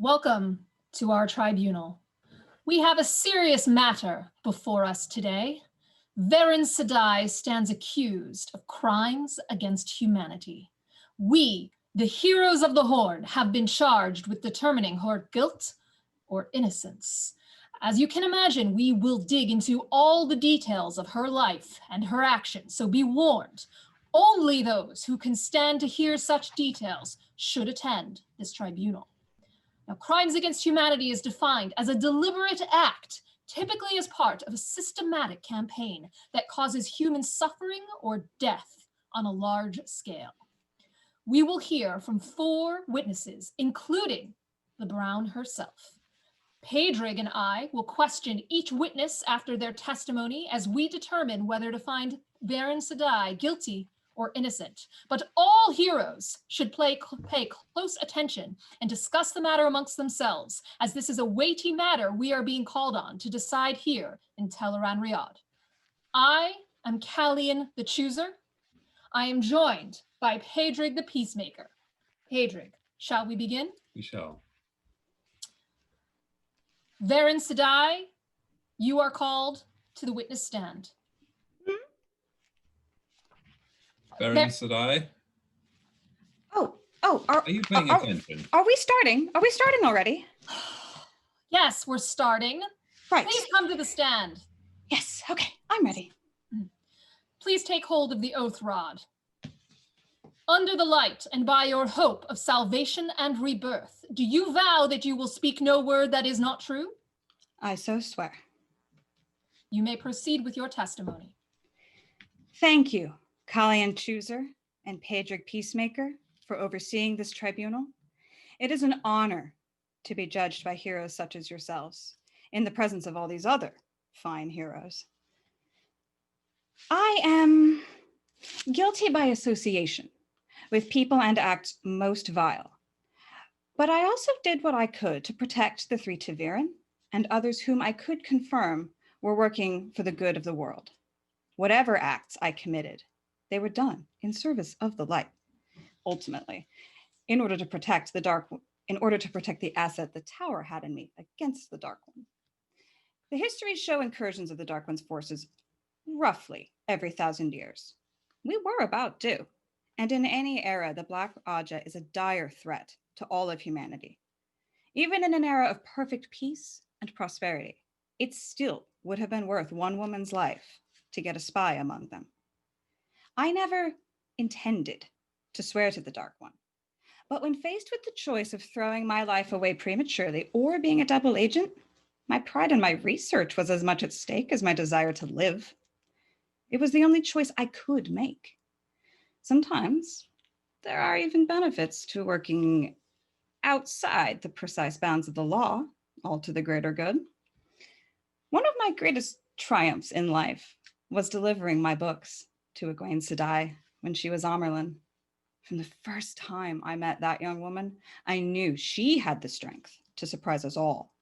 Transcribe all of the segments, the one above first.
Welcome to our tribunal. We have a serious matter before us today. Verin stands accused of crimes against humanity. We, the heroes of the Horde, have been charged with determining her guilt or innocence. As you can imagine, we will dig into all the details of her life and her actions, so be warned. Only those who can stand to hear such details should attend this tribunal. Now, crimes against humanity is defined as a deliberate act, typically as part of a systematic campaign that causes human suffering or death on a large scale. We will hear from 4 witnesses, including the Brown herself. Pedrig and I will question each witness after their testimony as we determine whether to find Verin guilty or innocent. But all heroes should pay close attention and discuss the matter amongst themselves, as this is a weighty matter we are being called on to decide here in Teleran Riyadh. I am Callian the Chooser. I am joined by Pedrig the Peacemaker. Pedrig, shall we begin? We shall. Verin you are called to the witness stand. Verin Sadai? Are you paying attention? Are we starting? Are we starting already? Yes, we're starting. Right. Please come to the stand. Yes, okay, I'm ready. Please take hold of the oath rod. Under the light and by your hope of salvation and rebirth, do you vow that you will speak no word that is not true? I so swear. You may proceed with your testimony. Thank you, Callian Chooser and Pedrig Peacemaker, for overseeing this tribunal. It is an honor to be judged by heroes such as yourselves in the presence of all these other fine heroes. I am guilty by association with people and acts most vile, but I also did what I could to protect the 3 Verin and others whom I could confirm were working for the good of the world. Whatever acts I committed, they were done in service of the light. Ultimately, in order to protect the asset the Tower had in me against the Dark One. The histories show incursions of the Dark One's forces roughly every 1,000 years. We were about due, and in any era, the Black Aja is a dire threat to all of humanity. Even in an era of perfect peace and prosperity, it still would have been worth one woman's life to get a spy among them. I never intended to swear to the Dark One, but when faced with the choice of throwing my life away prematurely or being a double agent, my pride in my research was as much at stake as my desire to live. It was the only choice I could make. Sometimes there are even benefits to working outside the precise bounds of the law, all to the greater good. One of my greatest triumphs in life was delivering my books to Egwene Sedai when she was Amerlin. From the first time I met that young woman, I knew she had the strength to surprise us all.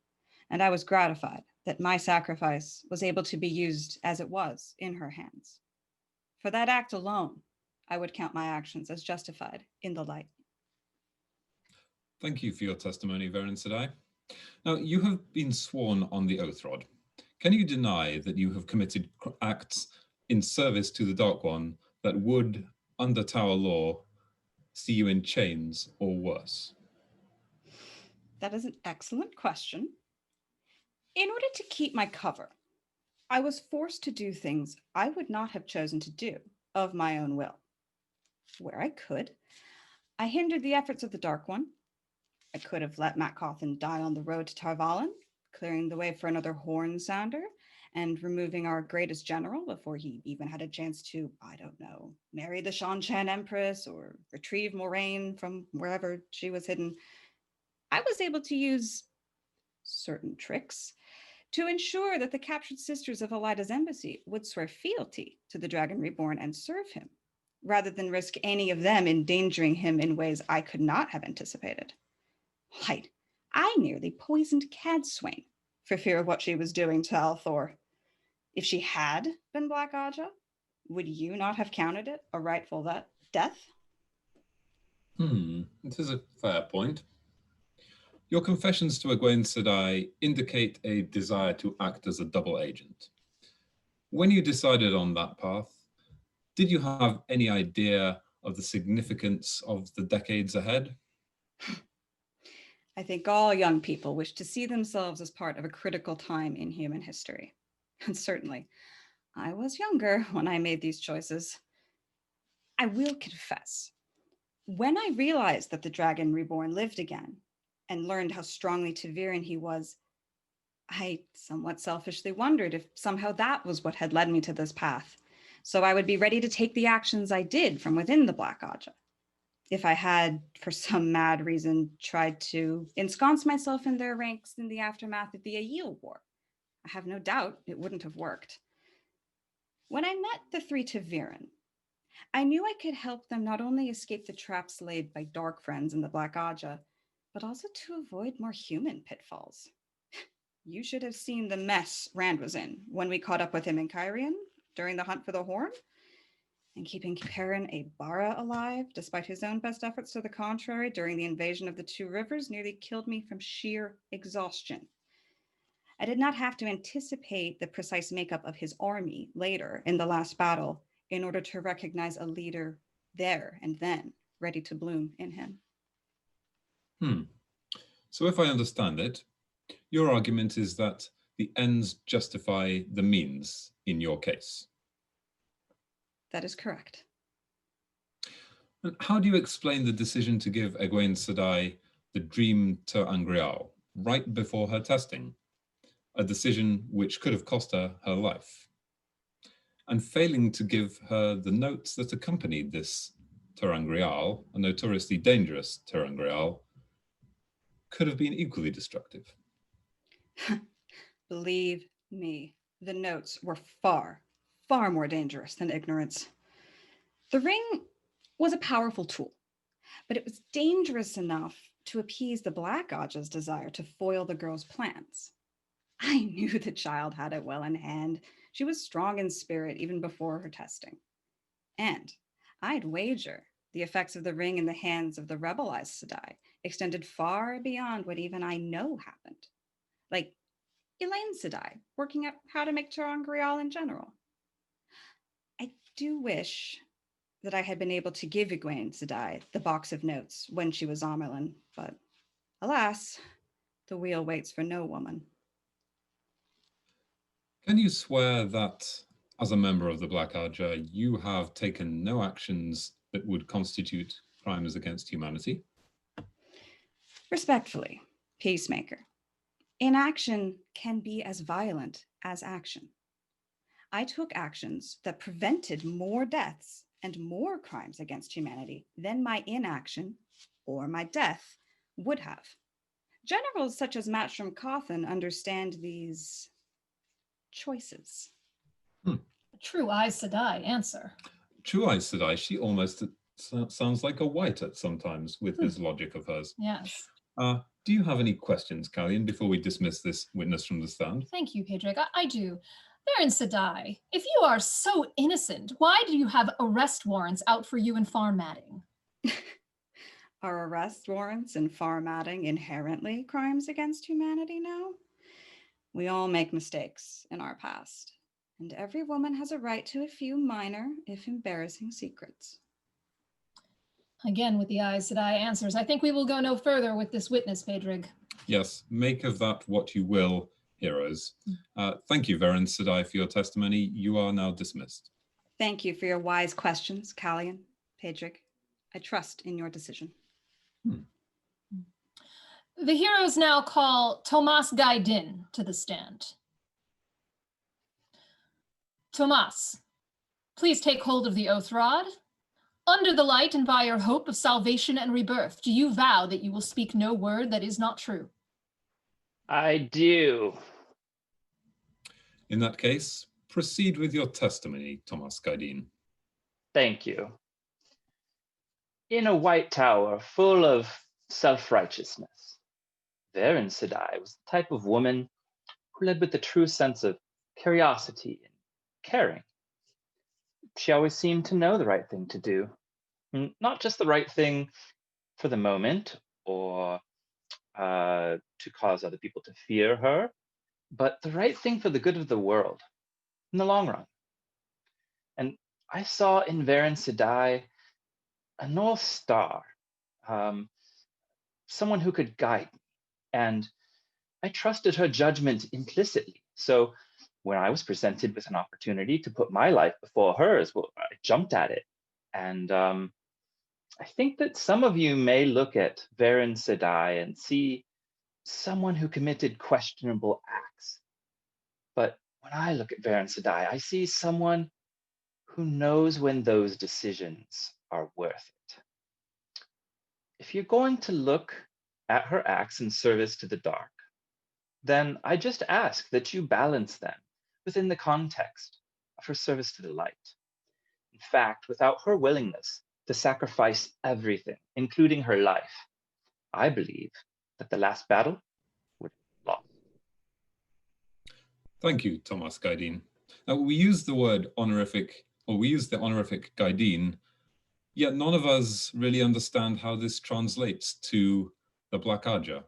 And I was gratified that my sacrifice was able to be used as it was in her hands. For that act alone, I would count my actions as justified in the light. Thank you for your testimony, Verin Sadai. Now, you have been sworn on the oath rod. Can you deny that you have committed acts in service to the Dark One that would, under Tower law, see you in chains or worse? That is an excellent question. In order to keep my cover, I was forced to do things I would not have chosen to do of my own will. Where I could, I hindered the efforts of the Dark One. I could have let Matt Cawthon die on the road to Tarvalin, clearing the way for another horn sounder and removing our greatest general before he even had a chance to, I don't know, marry the Shan-Chan Empress or retrieve Moraine from wherever she was hidden. I was able to use certain tricks to ensure that the captured sisters of Elida's embassy would swear fealty to the Dragon Reborn and serve him, rather than risk any of them endangering him in ways I could not have anticipated. Right, I nearly poisoned Cadswain for fear of what she was doing to Althor. If she had been Black Aja, would you not have counted it a rightful death? This is a fair point. Your confessions to Egwene Sedai indicate a desire to act as a double agent. When you decided on that path, did you have any idea of the significance of the decades ahead? I think all young people wish to see themselves as part of a critical time in human history. And certainly, I was younger when I made these choices. I will confess, when I realized that the Dragon Reborn lived again and learned how strongly Ta'Veren he was, I somewhat selfishly wondered if somehow that was what had led me to this path, so I would be ready to take the actions I did from within the Black Aja. If I had, for some mad reason, tried to ensconce myself in their ranks in the aftermath of the Aiel War, I have no doubt it wouldn't have worked. When I met the three Ta'Veren, I knew I could help them not only escape the traps laid by dark friends in the Black Aja, but also to avoid more human pitfalls. You should have seen the mess Rand was in when we caught up with him in Kyrian during the hunt for the Horn. And keeping Perrin Aybara alive, despite his own best efforts to the contrary during the invasion of the Two Rivers, nearly killed me from sheer exhaustion. I did not have to anticipate the precise makeup of his army later in the last battle in order to recognize a leader there and then, ready to bloom in him. So if I understand it, your argument is that the ends justify the means in your case. That is correct. And how do you explain the decision to give Egwene Sedai the Dream to Angreal right before her testing, a decision which could have cost her her life, and failing to give her the notes that accompanied this Terangreal, a notoriously dangerous Terangreal, could have been equally destructive? Believe me, the notes were far, far more dangerous than ignorance. The ring was a powerful tool, but it was dangerous enough to appease the Black Aja's desire to foil the girl's plans. I knew the child had it well in hand. She was strong in spirit even before her testing. And I'd wager the effects of the ring in the hands of the rebel Aes Sedai extended far beyond what even I know happened. Like Elaine Sedai working out how to make Terangreal in general. I do wish that I had been able to give Egwene Sedai the box of notes when she was Amerlin, but alas, the wheel waits for no woman. Can you swear that, as a member of the Black Aja, you have taken no actions that would constitute crimes against humanity? Respectfully, Peacemaker, inaction can be as violent as action. I took actions that prevented more deaths and more crimes against humanity than my inaction or my death would have. Generals such as Matchram Cawthon understand these choices. True Aes Sedai answer. True Aes Sedai, she almost sounds like a white at sometimes with this logic of hers. Yes. Do you have any questions, Callian, before we dismiss this witness from the stand? Thank you, Pedrick. I do. Verin Sedai, if you are so innocent, why do you have arrest warrants out for you in Farmatting? Are arrest warrants and farmatting inherently crimes against humanity now? We all make mistakes in our past, and every woman has a right to a few minor, if embarrassing, secrets. Again, with the Aes Sedai answers, I think we will go no further with this witness, Pedrig. Yes, make of that what you will, heroes. Thank you, Verin Sedai, for your testimony. You are now dismissed. Thank you for your wise questions, Callian, Pedrick. I trust in your decision. The heroes now call Tomas Gaidin to the stand. Tomas, please take hold of the oath rod. Under the light and by your hope of salvation and rebirth, do you vow that you will speak no word that is not true? I do. In that case, proceed with your testimony, Tomas Gaidin. Thank you. In a white tower full of self-righteousness, Verin Sedai was the type of woman who led with a true sense of curiosity and caring. She always seemed to know the right thing to do. Not just the right thing for the moment or to cause other people to fear her, but the right thing for the good of the world in the long run. And I saw in Verin Sedai a North Star, um, someone who could guide me. And I trusted her judgment implicitly. So when I was presented with an opportunity to put my life before hers, well, I jumped at it. And I think that some of you may look at Verin Sedai and see someone who committed questionable acts. But when I look at Verin Sedai, I see someone who knows when those decisions are worth it. If you're going to look at her acts in service to the dark, then I just ask that you balance them within the context of her service to the light. In fact, without her willingness to sacrifice everything, including her life, I believe that the last battle would be lost. Thank you, Thomas Gaidin. Now, we use the word honorific, or we use the honorific Gaidin, yet none of us really understand how this translates to the Black Aja.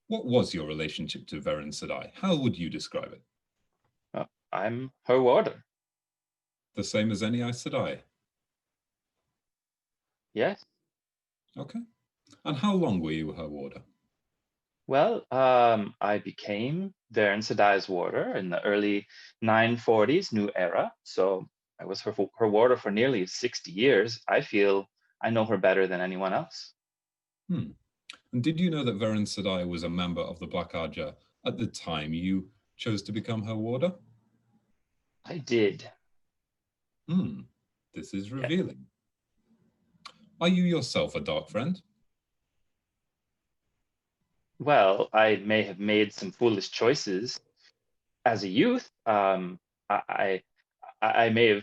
What was your relationship to Verin Sedai? How would you describe it? I'm her warder. The same as any Aes Sedai? Yes. Okay. And how long were you her warder? Well, I became Verin Sedai's warder in the early 940s, New Era. So I was her warder for nearly 60 years. I feel I know her better than anyone else. And did you know that Verin Sedai was a member of the Black Aja at the time you chose to become her warder? I did. This is revealing. Are you yourself a dark friend? Well, I may have made some foolish choices as a youth. I may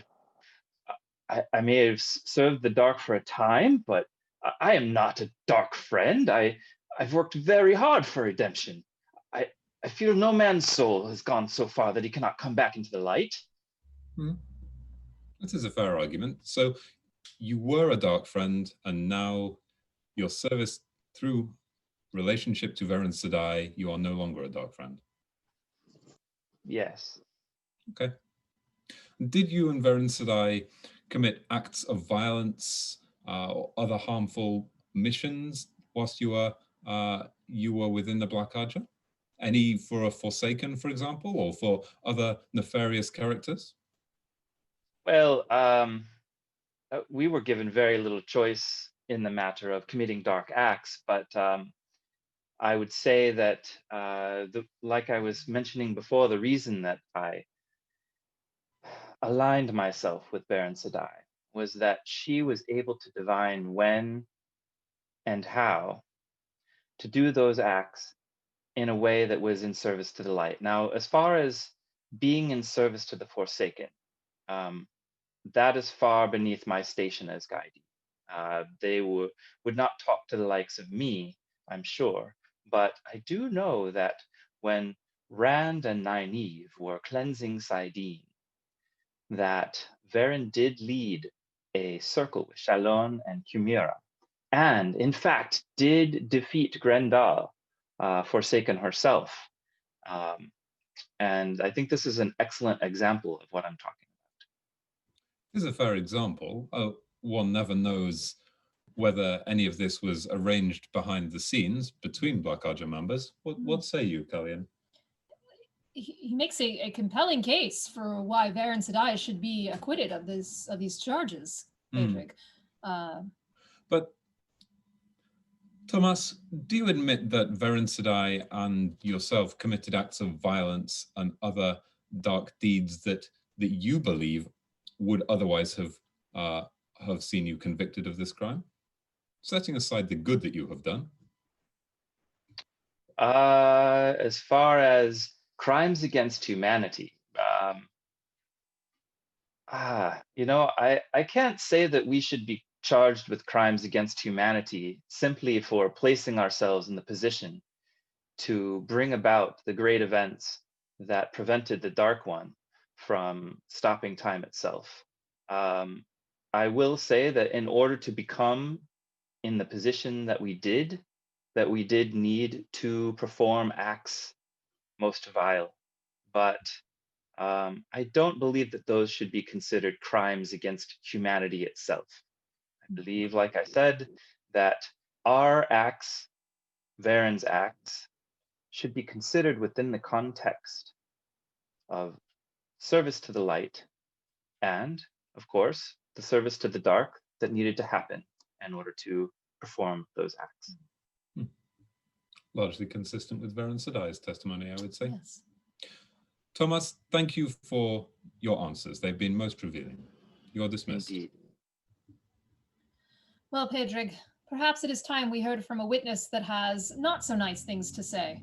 have served the dark for a time, but I am not a dark friend. I've worked very hard for redemption. I feel no man's soul has gone so far that he cannot come back into the light. This is a fair argument. So you were a dark friend, and now your service through relationship to Verin Sedai, you are no longer a dark friend. Yes. Okay. Did you and Verin Sedai commit acts of violence or other harmful missions whilst you were within the Black Aja? Any for a Forsaken, for example, or for other nefarious characters? Well, we were given very little choice in the matter of committing dark acts, but I would say that, like I was mentioning before, the reason that I aligned myself with Verin Sedai was that she was able to divine when and how to do those acts in a way that was in service to the light. Now, as far as being in service to the Forsaken, that is far beneath my station as guide. They would not talk to the likes of me, I'm sure, but I do know that when Rand and Nynaeve were cleansing Saidin, that Verin did lead a circle with Shalon and Chimera, and in fact did defeat Grendal, Forsaken herself. And I think this is an excellent example of what I'm talking about. This is a fair example. One never knows whether any of this was arranged behind the scenes between Black Aja members. What say you, Kallian? He makes a compelling case for why Verin Sedai should be acquitted of these charges, Adric. But Thomas, do you admit that Verin Sedai and yourself committed acts of violence and other dark deeds that you believe would otherwise have seen you convicted of this crime? Setting aside the good that you have done. As far as crimes against humanity, I can't say that we should be charged with crimes against humanity simply for placing ourselves in the position to bring about the great events that prevented the Dark One from stopping time itself. I will say that in order to become in the position that we did, that we did need to perform acts most vile, but I don't believe that those should be considered crimes against humanity itself. I believe, like I said, that our acts, Verin's acts, should be considered within the context of service to the light and, of course, the service to the dark that needed to happen in order to perform those acts. Largely consistent with Verin Sedai's testimony, I would say. Yes. Thomas, thank you for your answers. They've been most revealing. You are dismissed. Indeed. Well, Pedrig, perhaps it is time we heard from a witness that has not so nice things to say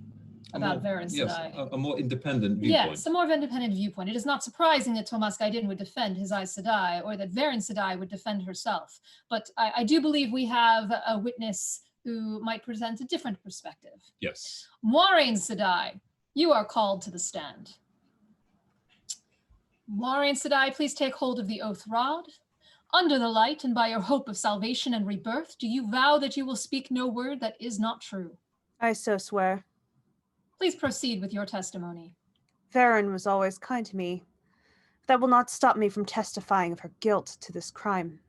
about Verin Yes, Sedai. a more independent viewpoint. Yes, a more of an independent viewpoint. It is not surprising that Tomas Gaidin would defend his Aes Sedai or that Verin Sedai would defend herself. But I do believe we have a witness who might present a different perspective. Yes. Moiraine Sedai, you are called to the stand. Moiraine Sedai, please take hold of the oath rod. Under the light and by your hope of salvation and rebirth, do you vow that you will speak no word that is not true? I so swear. Please proceed with your testimony. Verin was always kind to me. That will not stop me from testifying of her guilt to this crime.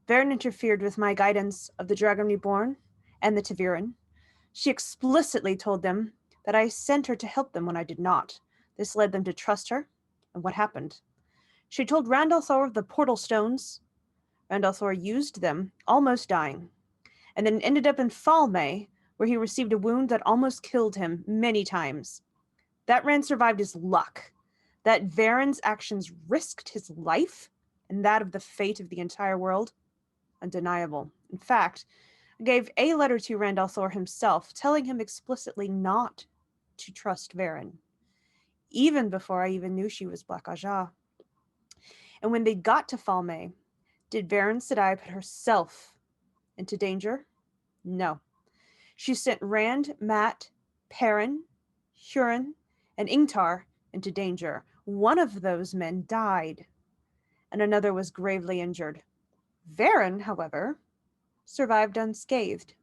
Verin interfered with my guidance of the Dragon Reborn and the Taviran. She explicitly told them that I sent her to help them when I did not. This led them to trust her, and what happened? She told Randall Thor of the portal stones. Randall Thor used them, almost dying, and then ended up in Falme, where he received a wound that almost killed him many times. That Rand survived his luck. That Verin's actions risked his life and that of the fate of the entire world, undeniable. In fact, I gave a letter to Randall Thor himself, telling him explicitly not to trust Verin, even before I even knew she was Black Aja. And when they got to Falme, did Verin Sedai put herself into danger? No. She sent Rand, Mat, Perrin, Huron, and Ingtar into danger. One of those men died, and another was gravely injured. Verin, however, survived unscathed.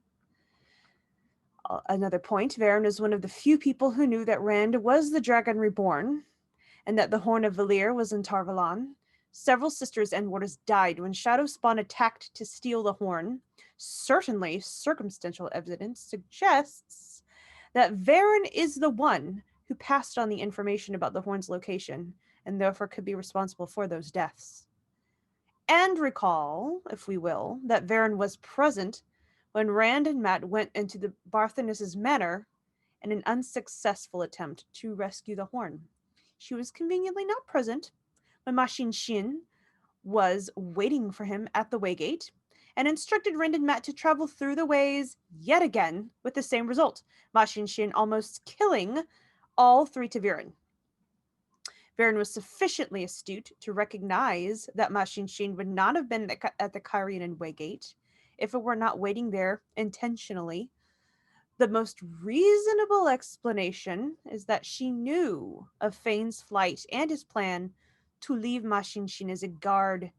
Another point, Verin is one of the few people who knew that Rand was the Dragon Reborn, and that the Horn of Valir was in Tarvalon. Several sisters and warders died when Shadowspawn attacked to steal the horn. Certainly, circumstantial evidence suggests that Verin is the one who passed on the information about the horn's location, and therefore could be responsible for those deaths. And recall, if we will, that Verin was present when Rand and Mat went into the Barthanes' manor in an unsuccessful attempt to rescue the horn. She was conveniently not present when Ma Xin was waiting for him at the Waygate, and instructed Rand and Mat to travel through the ways yet again with the same result, Ma Xin almost killing all three Taviran. Verin was sufficiently astute to recognize that Ma Xin would not have been at the Kyrian and Waygate if it were not waiting there intentionally. The most reasonable explanation is that she knew of Fane's flight and his plan to leave Ma Xin as a guard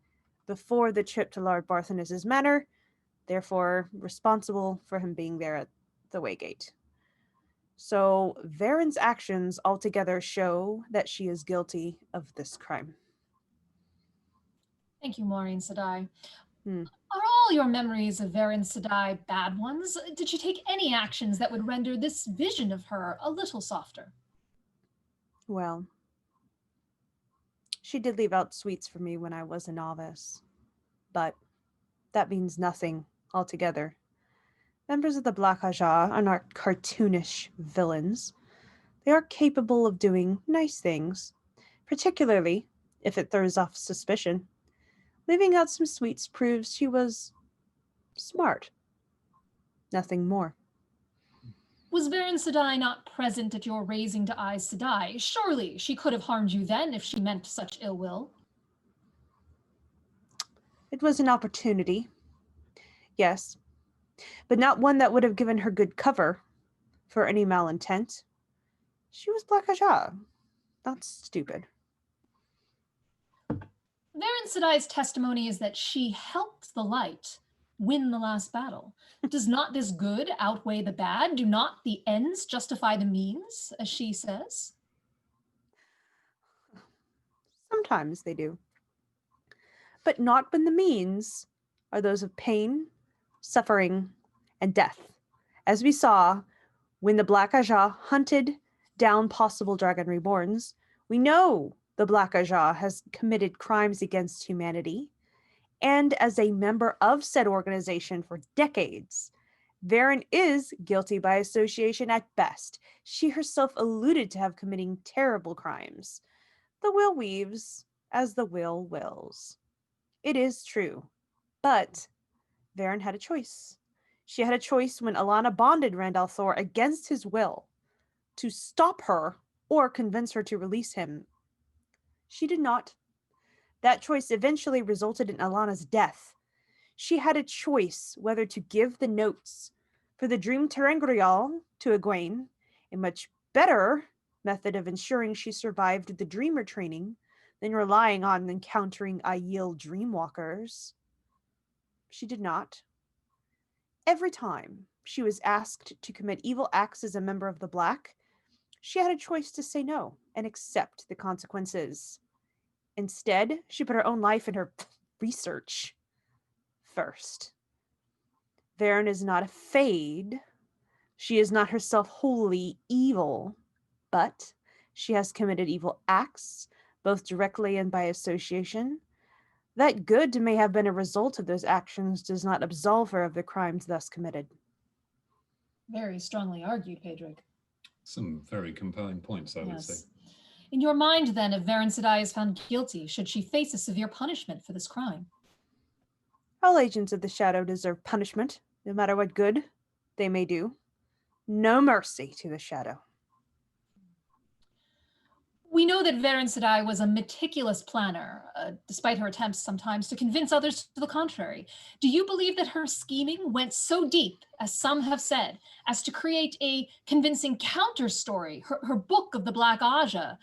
before the trip to Lord Barthanes' manor, therefore responsible for him being there at the Waygate. So Verin's actions altogether show that she is guilty of this crime. Thank you, Moiraine Sedai. Hmm. Are all your memories of Verin Sedai bad ones? Did she take any actions that would render this vision of her a little softer? Well, she did leave out sweets for me when I was a novice, but that means nothing altogether. Members of the Black Aja are not cartoonish villains. They are capable of doing nice things, particularly if it throws off suspicion. Leaving out some sweets proves she was smart. Nothing more. Was Verin Sedai not present at your raising to Aes Sedai? Surely she could have harmed you then if she meant such ill will. It was an opportunity, yes, but not one that would have given her good cover for any malintent. She was Black Aja, not stupid. Verin Sedai's testimony is that she helped the light, win the last battle. Does not this good outweigh the bad? Do not the ends justify the means, as she says? Sometimes they do. But not when the means are those of pain, suffering, and death. As we saw when the Black Ajah hunted down possible Dragon Reborns, we know the Black Ajah has committed crimes against humanity. And as a member of said organization for decades, Verin is guilty by association at best. She herself alluded to have committing terrible crimes. The will weaves as the will wills. It is true. But Verin had a choice. She had a choice when Alana bonded Randall Thor against his will to stop her or convince her to release him. She did not. That choice eventually resulted in Alana's death. She had a choice whether to give the notes for the Dream Terengrial to Egwene, a much better method of ensuring she survived the Dreamer training than relying on encountering Aiel Dreamwalkers. She did not. Every time she was asked to commit evil acts as a member of the Black, she had a choice to say no and accept the consequences. Instead, she put her own life and her research first. Verin is not a fade. She is not herself wholly evil, but she has committed evil acts, both directly and by association. That good may have been a result of those actions does not absolve her of the crimes thus committed. Very strongly argued, Pedrig. Some very compelling points, I would say. In your mind, then, if Verin Sedai is found guilty, should she face a severe punishment for this crime? All agents of the Shadow deserve punishment, no matter what good they may do. No mercy to the Shadow. We know that Verin Sedai was a meticulous planner, despite her attempts sometimes to convince others to the contrary. Do you believe that her scheming went so deep, as some have said, as to create a convincing counter-story, her book of the Black Aja,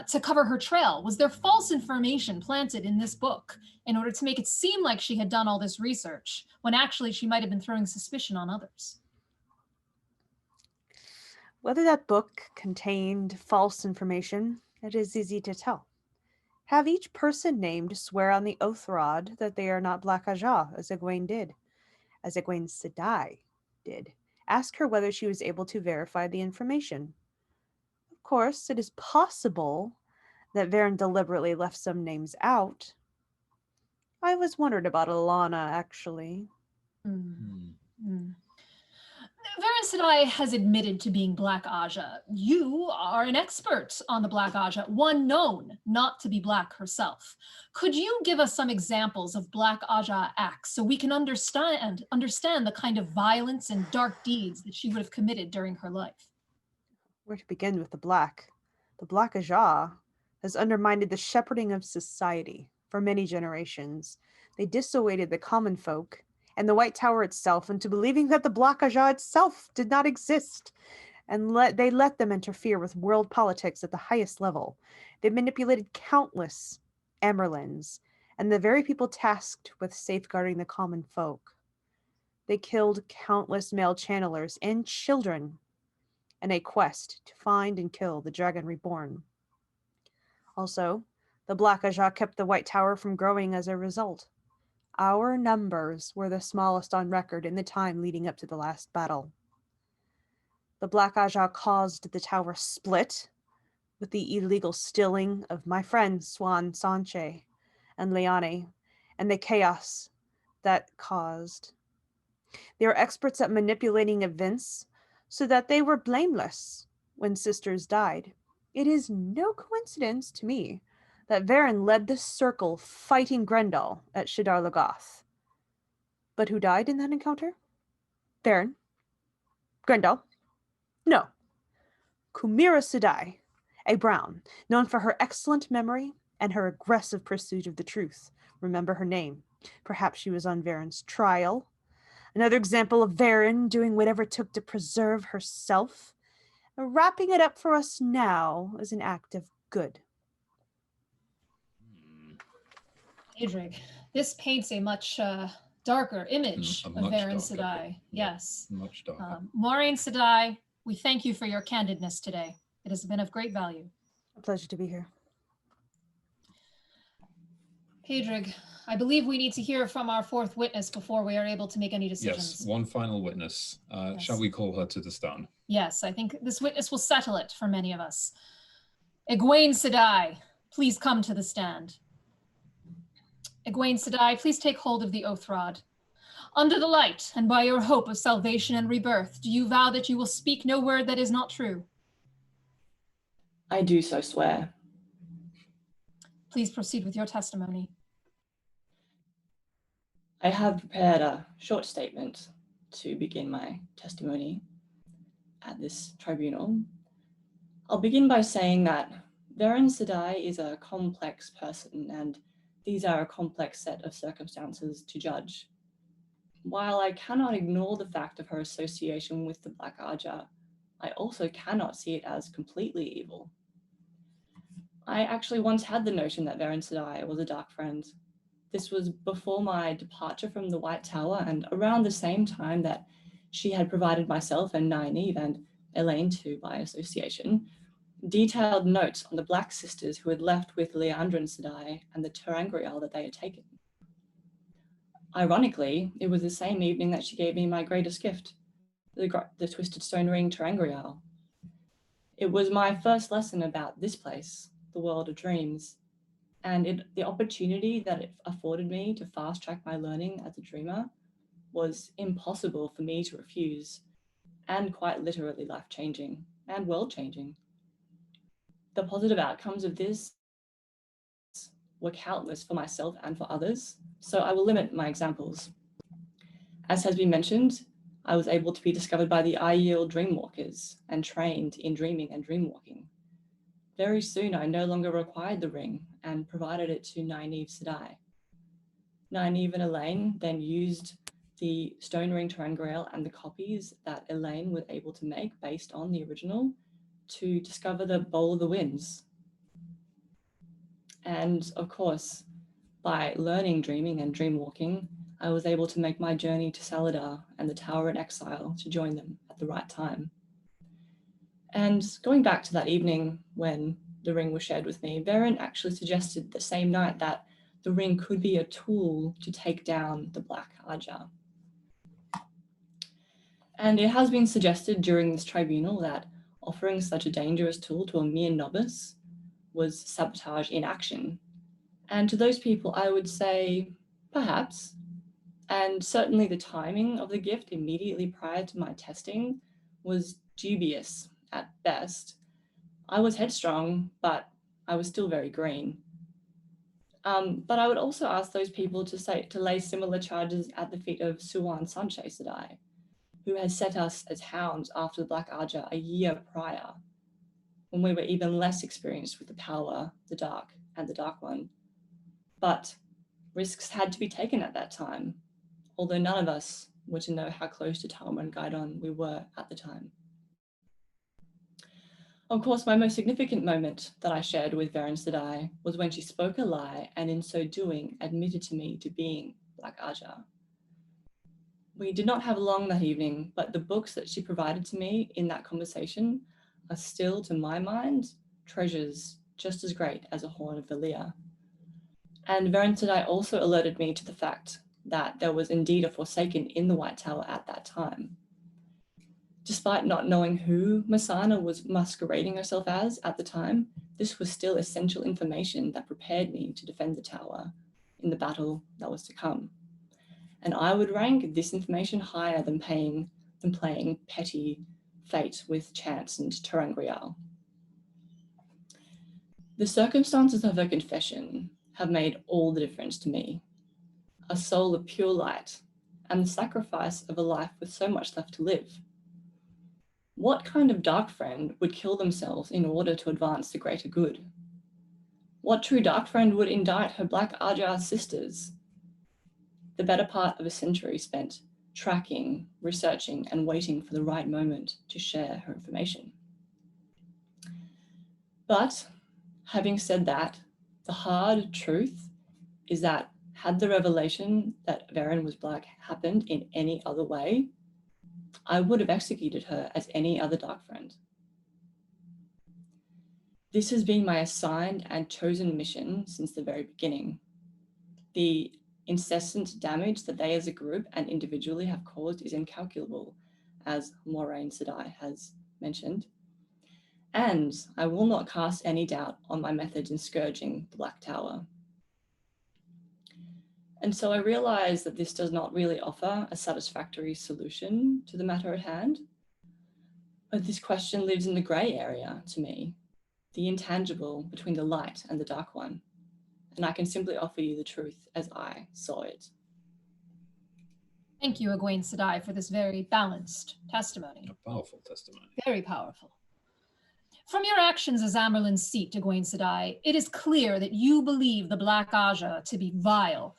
to cover her trail? Was there false information planted in this book in order to make it seem like she had done all this research, when actually she might have been throwing suspicion on others? Whether that book contained false information, it is easy to tell. Have each person named swear on the oath rod that they are not Black Ajah, as Egwene did, as Egwene Sedai did. Ask her whether she was able to verify the information. Of course, it is possible that Verin deliberately left some names out. I was wondered about Alana, actually. Verin Sedai has admitted to being Black Aja. You are an expert on the Black Aja, one known not to be Black herself. Could you give us some examples of Black Aja acts so we can understand the kind of violence and dark deeds that she would have committed during her life? Where to begin with the Black? The Black Ajah has undermined the shepherding of society for many generations. They dissuaded the common folk and the White Tower itself into believing that the Black Ajah itself did not exist, and they let them interfere with world politics at the highest level. They manipulated countless Emerlins and the very people tasked with safeguarding the common folk. They killed countless male channelers and children in a quest to find and kill the Dragon Reborn. Also, the Black Ajah kept the White Tower from growing as a result. Our numbers were the smallest on record in the time leading up to the last battle. The Black Ajah caused the tower split with the illegal stilling of my friends Swan Sanche and Leane, and the chaos that caused. They are experts at manipulating events so that they were blameless when sisters died. It is no coincidence to me that Verin led the circle fighting Grendel at Shadar Logoth. But who died in that encounter? Verin? Grendel? No. Kumira Sedai, a Brown, known for her excellent memory and her aggressive pursuit of the truth. Remember her name. Perhaps she was on Verin's trial. Another example of Verin doing whatever it took to preserve herself. Wrapping it up for us now as an act of good. Adrig, this paints a much darker image A of much Verin darker, Sedai. yeah. Yes. Much darker. Maureen Sedai, we thank you for your candidness today. It has been of great value. A pleasure to be here. Pedrig, I believe we need to hear from our fourth witness before we are able to make any decisions. Yes, one final witness. Yes. Shall we call her to the stand? Yes, I think this witness will settle it for many of us. Egwene Sedai, please come to the stand. Egwene Sedai, please take hold of the oath rod. Under the light and by your hope of salvation and rebirth, do you vow that you will speak no word that is not true? I do so swear. Please proceed with your testimony. I have prepared a short statement to begin my testimony at this tribunal. I'll begin by saying that Verin Sedai is a complex person, and these are a complex set of circumstances to judge. While I cannot ignore the fact of her association with the Black Arja, I also cannot see it as completely evil. I actually once had the notion that Verin Sedai was a dark friend. This was before my departure from the White Tower and around the same time that she had provided myself and Nynaeve and Elaine too by association detailed notes on the Black sisters who had left with Leandrin Sedai and the Terangrial that they had taken. Ironically, it was the same evening that she gave me my greatest gift, the Twisted Stone Ring Terangrial. It was my first lesson about this place, the world of dreams, and the opportunity that it afforded me to fast track my learning as a dreamer was impossible for me to refuse, and quite literally life-changing and world-changing. The positive outcomes of this were countless for myself and for others, so I will limit my examples. As has been mentioned, I was able to be discovered by the Aiel Dreamwalkers and trained in dreaming and dreamwalking. Very soon, I no longer required the ring and provided it to Nynaeve Sedai. Nynaeve and Elaine then used the Stone Ring Terangrial and the copies that Elaine was able to make based on the original to discover the Bowl of the Winds. And of course, by learning dreaming and dreamwalking, I was able to make my journey to Saladar and the Tower in Exile to join them at the right time. And going back to that evening when the ring was shared with me, Verin actually suggested the same night that the ring could be a tool to take down the Black Arja. And it has been suggested during this tribunal that offering such a dangerous tool to a mere novice was sabotage in action. And to those people, I would say, perhaps. And certainly the timing of the gift immediately prior to my testing was dubious at best. I was headstrong, but I was still very green. But I would also ask those people to lay similar charges at the feet of Suwan Sanche Sedai, who had set us as hounds after the Black Arja a year prior, when we were even less experienced with the power, the dark, and the Dark One. But risks had to be taken at that time, although none of us were to know how close to Talma and Gaidon we were at the time. Of course, my most significant moment that I shared with Verin Sedai was when she spoke a lie and in so doing admitted to me to being Black Arja. We did not have long that evening, but the books that she provided to me in that conversation are still, to my mind, treasures just as great as a Horn of Valir. And Verin Sedai also alerted me to the fact that there was indeed a Forsaken in the White Tower at that time. Despite not knowing who Masana was masquerading herself as at the time, this was still essential information that prepared me to defend the tower in the battle that was to come. And I would rank this information higher than playing petty fate with Chance and Terangrial. The circumstances of her confession have made all the difference to me. A soul of pure light and the sacrifice of a life with so much left to live. What kind of dark friend would kill themselves in order to advance the greater good? What true dark friend would indict her Black Arja sisters? The better part of a century spent tracking, researching, and waiting for the right moment to share her information. But having said that, the hard truth is that Had the revelation that Verin was black happened in any other way, I would have executed her as any other dark friend. This has been my assigned and chosen mission since the very beginning. The incessant damage that they as a group and individually have caused is incalculable, as Moraine Sedai has mentioned. And I will not cast any doubt on my methods in scourging the Black Tower. And so I realize that this does not really offer a satisfactory solution to the matter at hand. But this question lives in the grey area to me, the intangible between the light and the dark one. And I can simply offer you the truth as I saw it. Thank you, Egwene Sedai, for this very balanced testimony. A powerful testimony. Very powerful. From your actions as Amerlin's seat, Egwene Sedai, it is clear that you believe the Black Aja to be vile,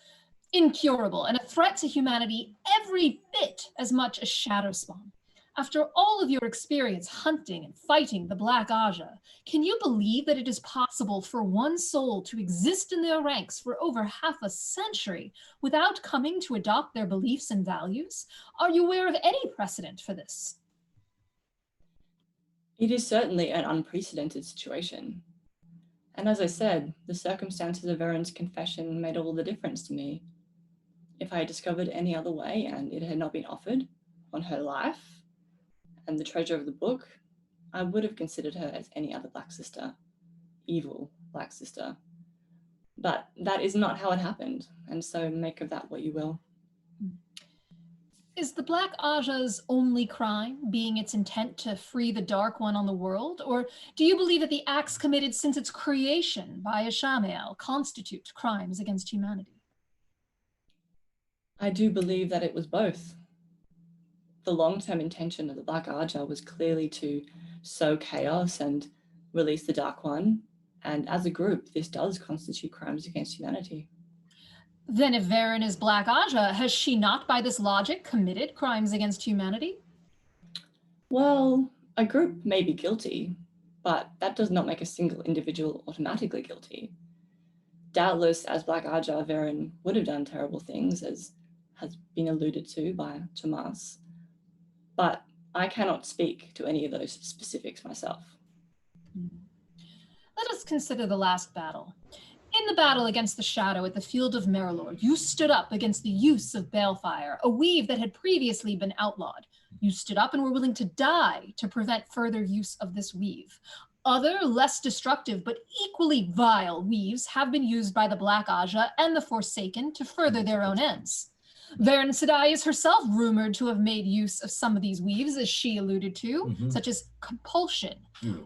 incurable, and a threat to humanity every bit as much as Shadowspawn. After all of your experience hunting and fighting the Black Aja, can you believe that it is possible for one soul to exist in their ranks for over half a century without coming to adopt their beliefs and values? Are you aware of any precedent for this? It is certainly an unprecedented situation. And as I said, the circumstances of Verin's confession made all the difference to me. If I had discovered any other way and it had not been offered on her life and the treasure of the book, I would have considered her as any other Black sister, evil Black sister. But that is not how it happened, and so make of that what you will. Is the Black Aja's only crime being its intent to free the Dark One on the world, or do you believe that the acts committed since its creation by Ishamael constitute crimes against humanity? I do believe that it was both. The long-term intention of the Black Aja was clearly to sow chaos and release the Dark One, and as a group, this does constitute crimes against humanity. Then if Verin is Black Aja, has she not, by this logic, committed crimes against humanity? Well, a group may be guilty, but that does not make a single individual automatically guilty. Doubtless, as Black Aja, Verin would have done terrible things, as has been alluded to by Tomas, but I cannot speak to any of those specifics myself. Let us consider the last battle. In the battle against the Shadow at the Field of Merilord, you stood up against the use of balefire, a weave that had previously been outlawed. You stood up and were willing to die to prevent further use of this weave. Other, less destructive, but equally vile weaves have been used by the Black Aja and the Forsaken to further their own ends. Verin Sedai is herself rumored to have made use of some of these weaves, as she alluded to, such as compulsion.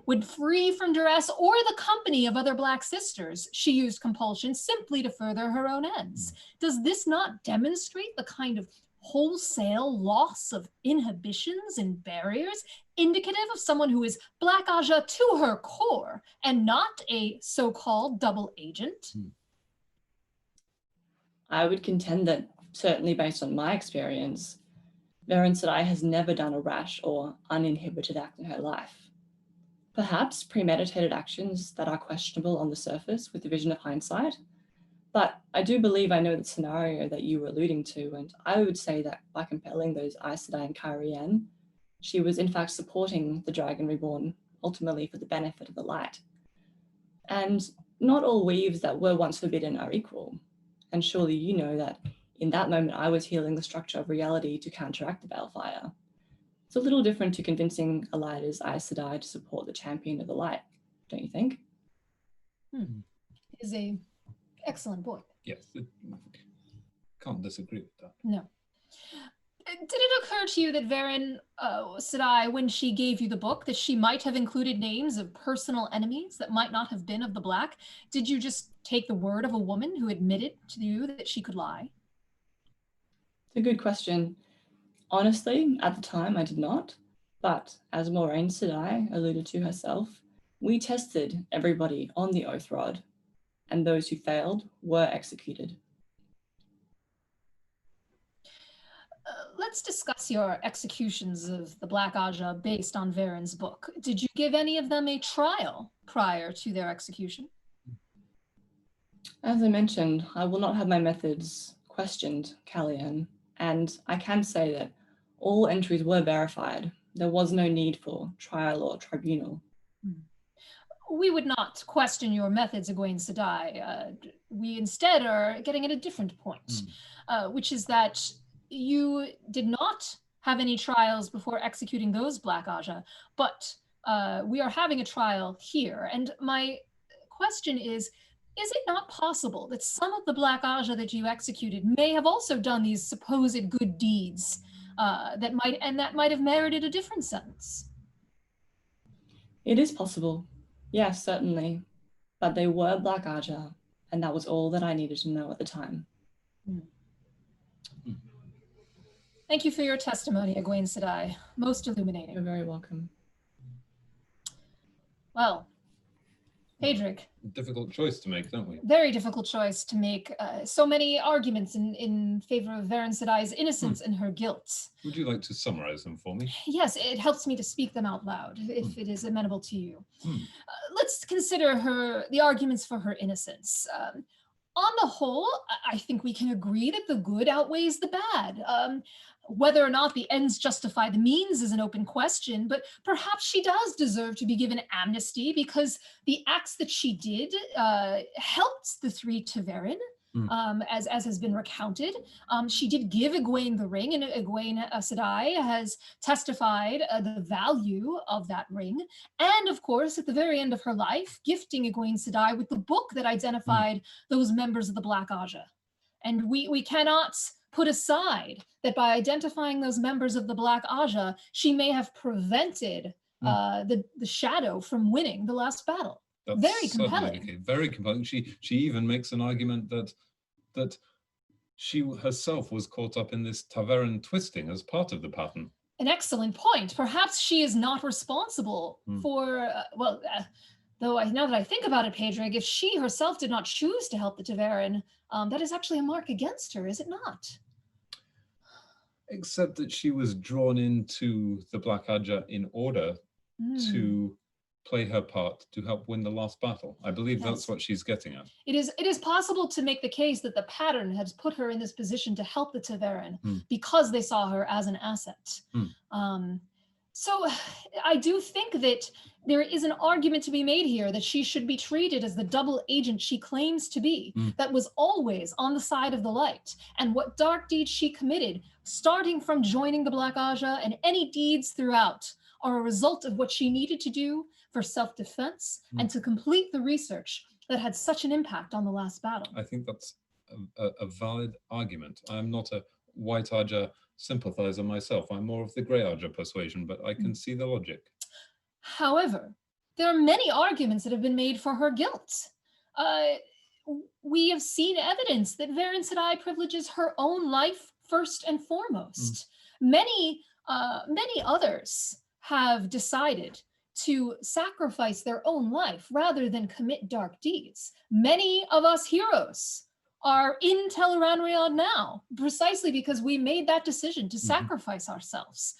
When free from duress or the company of other Black sisters, she used compulsion simply to further her own ends. Does this not demonstrate the kind of wholesale loss of inhibitions and barriers indicative of someone who is Black Aja to her core and not a so-called double agent? I would contend that, certainly based on my experience, Verin Sedai has never done a rash or uninhibited act in her life. Perhaps premeditated actions that are questionable on the surface with the vision of hindsight, but I do believe I know the scenario that you were alluding to, and I would say that by compelling those Aes Sedai and Cairhien, she was in fact supporting the Dragon Reborn, ultimately for the benefit of the light. And not all weaves that were once forbidden are equal, and surely you know that in that moment, I was healing the structure of reality to counteract the balefire. It's a little different to convincing Elida's Aes Sedai to support the champion of the light, don't you think? Is a excellent point. Yes, can't disagree with that. No. Did it occur to you that Verin Sedai, when she gave you the book, that she might have included names of personal enemies that might not have been of the Black? Did you just take the word of a woman who admitted to you that she could lie? It's a good question. Honestly, at the time, I did not. But as Moraine Sedai alluded to herself, we tested everybody on the oath rod, and those who failed were executed. Let's discuss your executions of the Black Aja based on Verin's book. Did you give any of them a trial prior to their execution? As I mentioned, I will not have my methods questioned, Callian, and I can say that all entries were verified. There was no need for trial or tribunal. We would not question your methods, Egwene Sedai. We instead are getting at a different point, which is that you did not have any trials before executing those Black Aja, but we are having a trial here. And my question is it not possible that some of the Black Aja that you executed may have also done these supposed good deeds that might have merited a different sentence? It is possible. Yes, certainly. But they were Black Aja, and that was all that I needed to know at the time. Thank you for your testimony, Egwene Sedai. Most illuminating. You're very welcome. Well, Pedrick. Difficult choice to make, don't we? Very difficult choice to make. So many arguments in favor of Verin Sedai's innocence and her guilt. Would you like to summarize them for me? Yes, it helps me to speak them out loud, if it is amenable to you. Let's consider the arguments for her innocence. On the whole, I think we can agree that the good outweighs the bad. Whether or not the ends justify the means is an open question, but perhaps she does deserve to be given amnesty because the acts that she did helped the three Verin, as has been recounted. She did give Egwene the ring, and Egwene Sedai has testified the value of that ring. And of course, at the very end of her life, gifting Egwene Sedai with the book that identified those members of the Black Aja. And we cannot put aside that by identifying those members of the Black Aja, she may have prevented the Shadow from winning the last battle. That's very compelling. Okay. Very compelling. She even makes an argument that she herself was caught up in this Taveran twisting as part of the pattern. An excellent point. Perhaps she is not responsible for, though now that I think about it, Pedrick, if she herself did not choose to help the Taveran, that is actually a mark against her, is it not? Except that she was drawn into the Black Aja in order to play her part to help win the last battle. I believe that's what she's getting at. It is possible to make the case that the pattern has put her in this position to help the Taveran because they saw her as an asset. So I do think that there is an argument to be made here that she should be treated as the double agent she claims to be, that was always on the side of the light. And what dark deeds she committed, starting from joining the Black Aja and any deeds throughout, are a result of what she needed to do for self-defense and to complete the research that had such an impact on the last battle. I think that's a valid argument. I'm not a White Aja sympathizer myself. I'm more of the Grey Aja persuasion, but I can see the logic. However, there are many arguments that have been made for her guilt. We have seen evidence that Verin Sedai privileges her own life first and foremost. Many others have decided to sacrifice their own life rather than commit dark deeds. Many of us heroes are in Tel'aran'rhiod now, precisely because we made that decision to sacrifice ourselves.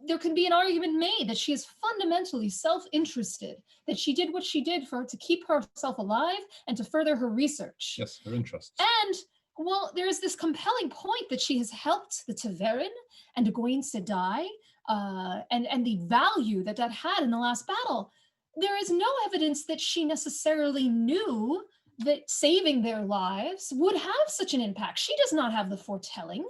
There can be an argument made that she is fundamentally self-interested, that she did what she did to keep herself alive and to further her research. Yes, her interests. And, well, there is this compelling point that she has helped the Taveran and Egwene Sedai, and the value that had in the last battle. There is no evidence that she necessarily knew that saving their lives would have such an impact. She does not have the foretelling.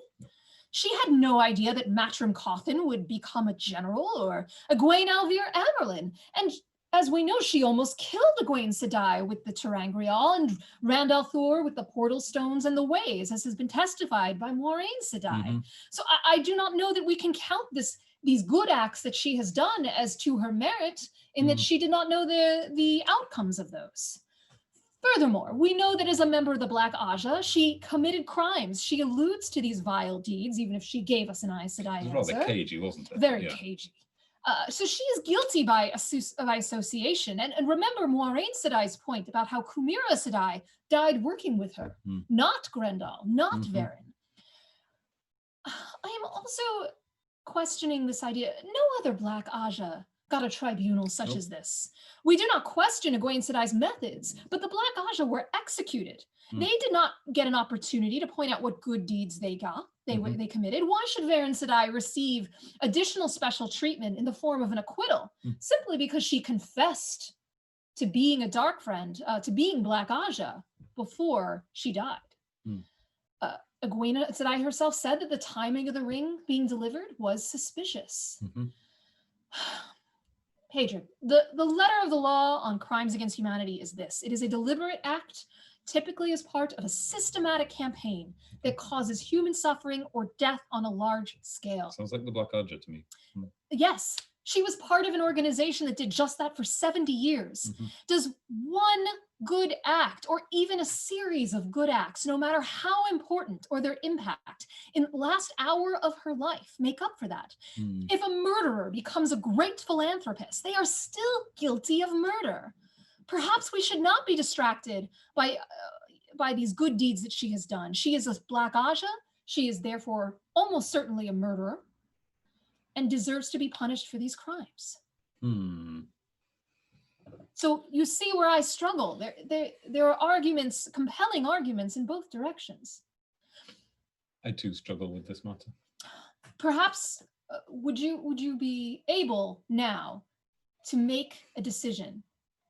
She had no idea that Matrim Cawthon would become a general or Egwene Alvear Amerlin. And as we know, she almost killed Egwene Sedai with the Terangrial and Rand al'Thor with the portal stones and the ways, as has been testified by Moiraine Sedai. So I do not know that we can count these good acts that she has done as to her merit, in that she did not know the outcomes of those. Furthermore, we know that as a member of the Black Aja, she committed crimes. She alludes to these vile deeds, even if she gave us an Aes Sedai answer. It was rather cagey, wasn't it? Very cagey. So she is guilty by association. And remember Moiraine Sedai's point about how Kumira Sedai died working with her, not Grendel, not Verin. I am also questioning this idea. No other Black Aja got a tribunal such Nope. as this. We do not question Egwene Sedai's methods, but the Black Aja were executed. Hmm. They did not get an opportunity to point out what good deeds they got, Mhm. they committed. Why should Verin Sedai receive additional special treatment in the form of an acquittal Hmm. simply because she confessed to being a dark friend, to being Black Aja before she died? Hmm. Egwene Sedai herself said that the timing of the ring being delivered was suspicious. Mhm. Pedro, the letter of the law on crimes against humanity is this. It is a deliberate act, typically as part of a systematic campaign that causes human suffering or death on a large scale. Sounds like the Black Aja to me. Yes, she was part of an organization that did just that for 70 years. Mhm. Does one good act, or even a series of good acts, no matter how important or their impact, in the last hour of her life, make up for that? Hmm. If a murderer becomes a great philanthropist, they are still guilty of murder. Perhaps we should not be distracted by these good deeds that she has done. She is a Black Aja. She is therefore almost certainly a murderer and deserves to be punished for these crimes. Hmm. So you see where I struggle. There are arguments, compelling arguments in both directions. I too struggle with this matter. Perhaps would you be able now to make a decision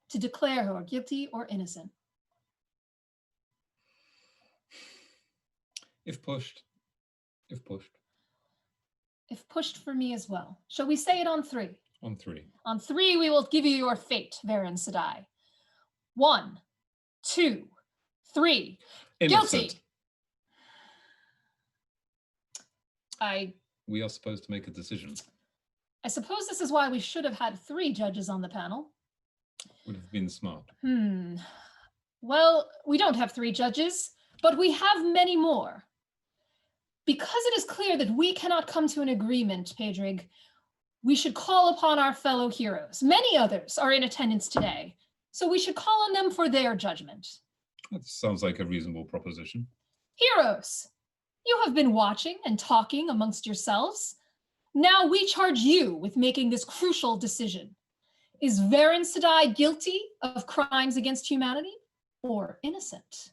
to declare her guilty or innocent? If pushed. If pushed. If pushed for me as well. Shall we say it on 3? On 3. On 3, we will give you your fate, Verin Sedai. 1, 2, 3. Innocent. Guilty. We are supposed to make a decision. I suppose this is why we should have had 3 judges on the panel. Would have been smart. Well, we don't have 3 judges, but we have many more. Because it is clear that we cannot come to an agreement, Pedrig, we should call upon our fellow heroes. Many others are in attendance today, so we should call on them for their judgment. That sounds like a reasonable proposition. Heroes, you have been watching and talking amongst yourselves. Now we charge you with making this crucial decision. Is Verin Sedai guilty of crimes against humanity or innocent?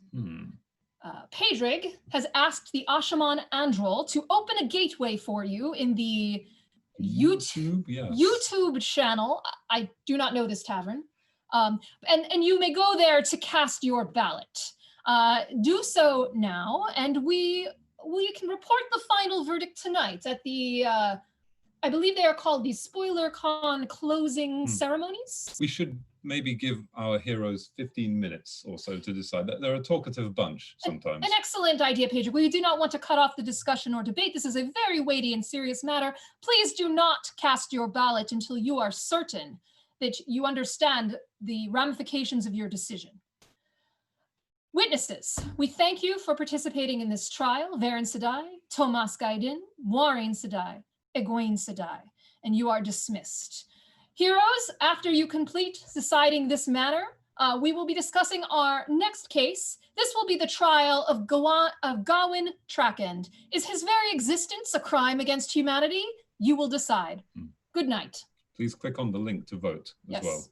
Pedrig has asked the Ashaman Androl to open a gateway for you in the YouTube, yes. YouTube channel. I do not know this tavern. And you may go there to cast your ballot. Do so now, and we can report the final verdict tonight at the, I believe they are called the Spoilercon closing ceremonies. We should maybe give our heroes 15 minutes or so to decide. They're a talkative bunch sometimes. An excellent idea, Pedro. We do not want to cut off the discussion or debate. This is a very weighty and serious matter. Please do not cast your ballot until you are certain that you understand the ramifications of your decision. Witnesses, we thank you for participating in this trial. Verin Sedai, Tomas Gaidin, Maureen Sedai, Egwene Sedai, and you are dismissed. Heroes, after you complete deciding this matter, we will be discussing our next case. This will be the trial of Gawyn Trackend. Is his very existence a crime against humanity? You will decide. Good night. Please click on the link to vote as well.